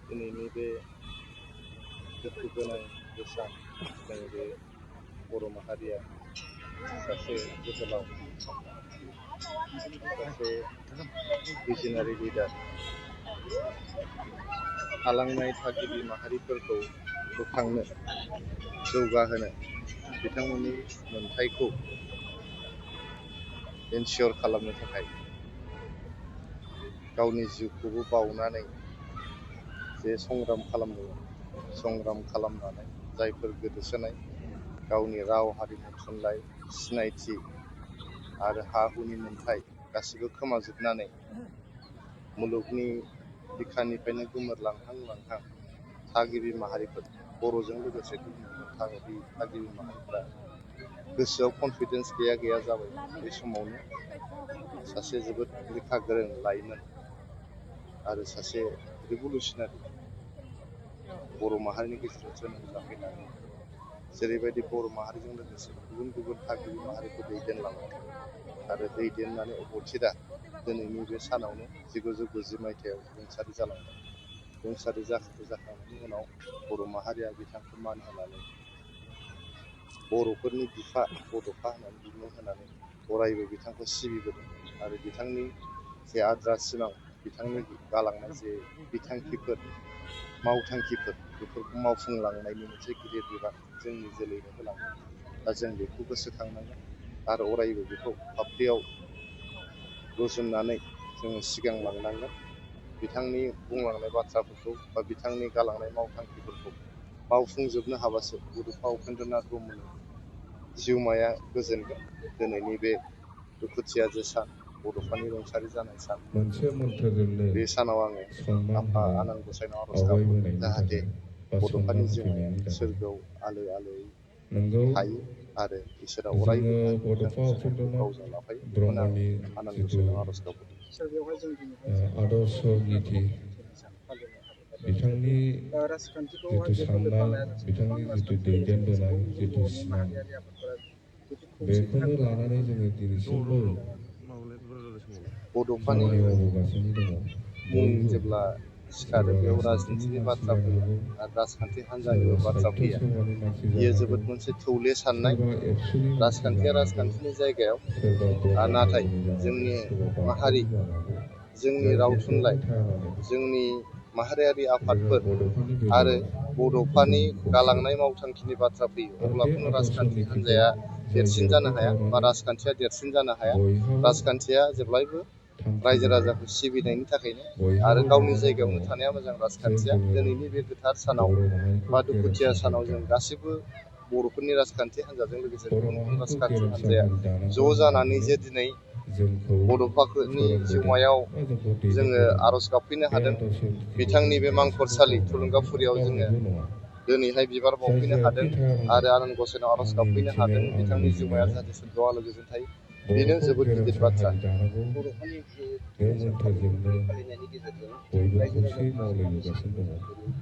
दिनैनि बे दुखु गोनां सान जों बे बर' माहारिया सासे जोहोलाव, सासे भिजोनारि लिडार, थालांनाय थागिबि माहारिफोरखौ बोखांनो, जौगाहोनो, बिथांमोननि मोनथायखौ एनसियर खालामनो थाखाय गावनि जिउखौबो बावनानै जे संग्राम खालामदोंमोन, संग्राम खालामनानै जायफोर गोदोसोनाय गावनि राव, हारिमु, थुनलाइ, सिनायथि आरो हा हुनि मोन्थाय गासिबो खोमाजोबनानै मुलुगनि बिखानिफ्रायनो गोमोरलांहां थागिबि माहारिफोर, बर'जों लोगोसे गुबुन गुबुन थागिबि माहारिफोरा गोसोआव कनफिडेन्स गैया जाबाय। बे समावनो सासे जोबोद लेखा गोरों लाइमोन आरो सासे रिभलुसनारि बर' माहारिनि गेजेराव जोनोम जाफैनानै जेरैबायदि बर' माहारिजों लोगोसे गुबुन गुबुन थागिबि माहारिखौ दैदेनलांबाय आरो दैदेननानै अबथिरा दिनैनि बे सानावनो 1990 मायथाइयाव रुंसारि जालांबाय। रुंसारि जाखांनायनि उनाव बर' माहारिया बिथांखौ मान होनानै बर'फोरनि बिफा बड'फा होननानै बिमुं होनानै अरायबो बिथांखौ सिबिबोदों आरो बिथांनि जे आद्रा सिमां, बिथांनि गालांनाय जे बिथांखिफोर, मावथांखिफोर, बेफोरखौ मावफुंलांनायनि मोनसे गिदिर बिबान जोंनि जोलैनो होलांदों। दा जों बेखौ गोसोखांनांगोन आरो अरायबो बेखौ फाफ्लियाव रुजुननानै जोङो सिगांलांनांगोन। बिथांनि बुंलांनाय बाथ्राफोरखौ बा बिथांनि गालांनाय मावथांखिफोरखौ मावफुंजोबनो हाबासो बड'फा उपेन्द्रनाथ ब्रह्मनि जिउमाया गोजोनगोन। दिनैनि बे दुखुथिया जे सान, बड'फानि रुंसारि जानाय सान, बे सानाव आङो आफा आनान गसाइनाव आर'ज गाबो जाहाथे बड'फानि जिउमाया सोरगोआव आलो आलोयै थायो आरो इसोरा अरायबो जाहाथे बिथांनि जिउमाखौ गावजों लाफायो। बेखौनो आं आनान गसाइनाव आर'ज गाबो। आदर्श नीति बिथांनि जिथु साननाय, बिथांनि जिथु दैदेनबोनाय जिथु सिमां, बेखौनो लानानै जोङो दिनैसिमबो बड'फानि खामानि मावबोगासिनो दङ। मुं बयबो जेब्ला सिखारो सोरबा बेयाव राजखान्थिनि राजनितिनि मानसि बाथ्रा जानो फैया हागौ, आरो राजखान्थि हान्जानिबो सोरबा बाथ्रा साहित्य फैया। सभानि मानसि बियो जानो हागौ, जोबोद मोनसे थौले साननाय। सोरबा एबसुनि मानसि राजखान्थिया जानो हागौ, राजखान्थिनि जायगायाव, सोरबा ब्रह्म नाथाय धर्मनि जानो हागौ, जोंनि सोरबा माहारि, बाथौनि जानो हागौ। जोंनि दा राव थुनलाइ, जेसेबां थाया मानो जोंनि माहारियारि जोङो आफादफोर बड'फानि आरो गेजेराव बड'फानि जों खौसे। गालांनाय मावथांखिनि बाथ्रा फैयो आरो अब्ला बे खुनु आदर्श राजखान्थि नितिखौ हान्जाया जाय देरसिन जानो हाया बेरखांथाय बा माने राजखान्थिया देरसिन जानो हाया। बयहाबो राजखान्थिया जेब्लायबो थांखि रायजो दङ, राजाखौ सिबिनायनि थाखायनो आरो बयहाबो गावनि नाजानाय दङ जायगायावनो थानाया मोजां। जे राजखान्थिया जोङो दिनैनि बे गोथार सानाव बर' माहारिखौ बा दुखुथिया गेरेमसा सानाव हारि जों दानो। गासिबो बर'फोरनि राजखान्थि हान्जाजों लोगोसे बर' गुबुन गुबुन माहारिखौ राजखान्थि गेरेमसा हान्जाया हारि दानांगौ ज' जानानै होननानैनो जे दिनै जोंखौ बड'फानि फोरोंबोदों जिउमायाव बा जोंखौ जोङो दैदेनबोदों। आर'ज गाबफैनो बे हादों। आदर्श नितिखौ बिथांनि जोङो बे दिनैसिमबो मांखरसालि बावनो हायाखै बा थुलुंगाफुरियाव जोङो बावनायबो नङा। दिनैहाय बिबार जाय बावफैनो हादों जेरावखि थाया मानो आरो आनान गसाइनाव आर'ज आंनि गाबफैनो हादों। मिथिनायाव, आंनि बिथांनि जिउमाया लुबैनायाव जाहाथे सोरगोआव आलो गोजोन थायो, बेनो बर'खौ जोबोद गिदिर गेरेमसा बाथ्रा। हारि दानांगौ। बर'फोरनि बे जे मोन्थोरजोंनो फालिनायनि गेजेरजों बयबो रायजो खौसेयै राजाफोरा समान मावलायबोगासिनो दङ।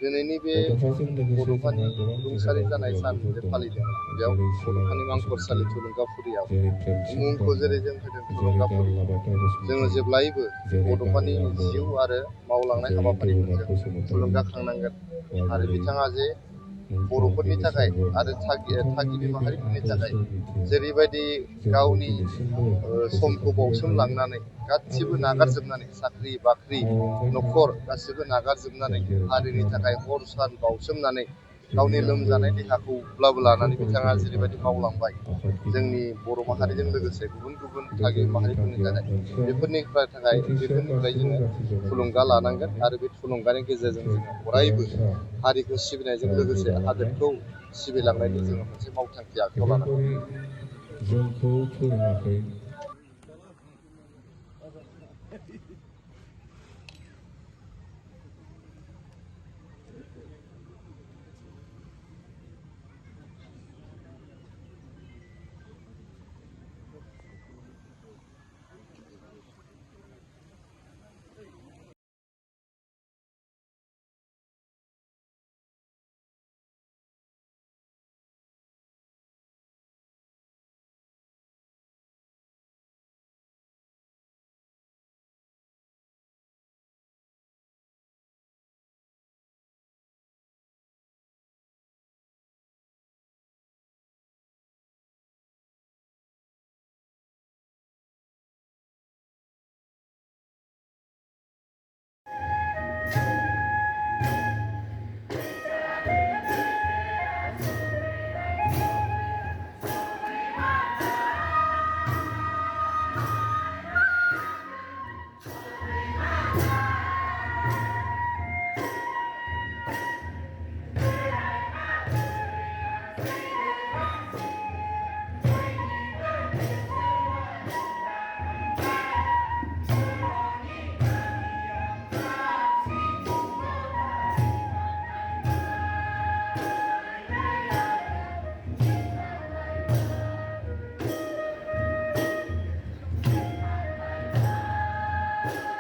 दिनैनि बे बड'फाजों लोगोसे बड'फानि जोंहा गोबां रुंसारि जोहोलावफोर जानाय सान लाइमोनफोर जे दङ, फालिदों, बेयाव जेरै बड'फानि सोनाब मांखरसालि बसुमतारी, थुलुंगाफुरियाव जेरै प्रेमसिं मुंखौ ब्रह्म, जेरै जों होदों जेरै थुलुंगाफुरि, दानलाबाथा जोङो बसुमतारी, जेब्लायबो जेरै बड'फानि बाबुराम बर', जिउ आरो मावलांनाय जेरै हाबाफारिखौ दौमा जों बसुमतारी, थुलुंगाखांनांगोन बा आरो जेरै बिथाङा जे मुंख्लं बर'फोरनि थाखाय बिनेश्वर ब्रह्म, आरो थागिबि बिथांमोननि बे माहारिफोरनि आदर्श थाखाय नितिया जेरैबायदि जोंखौ गावनि दिनैसिमबो समखौ गोसोखांहोबाय थायो बावसोमलांनानै आरो गासिबो जोङो नागारजोबनानै साख्रि बाख्रि मावलांबाय न'खर थागोन। गासिबो जों नागारजोबनानै जेरावखि हारिनि थाया थाखाय मानो हर सान बावसोमनानै दिनै गावनि आंबो लोमजानाय देहाखौब्लाबो बाथौ लानानै बिथाङा फरायसालि जेरैबायदि फरायसालिनि मावलांबाय आफादगिरि जोंनि बर' जानो माहारिजों हादों। लोगोसे गुबुन गुबुन बे थागिबि जोंनि माहारिफोरनि थांखिया थाखाय मोनसेयानो, गोथैसोआ बेफोरनिफ्राय गासिबो जोङो जाथि थुलुंगा जन'गोष्ठिखौ लानांगोन लानानै आरो बे थुलुंगानि गेजेरजों मोनसे जोङो अरायबो गेरेमसा हारिखौ सिबिनायजों रायजो लोगोसे जालांनाय हादोरखौ आरो सिबिलांनायनि जोङो मोनसे मावथांखि आखायाव बेफोरबायदि लानांगोन। जोंखौ फोरोङाखै Thank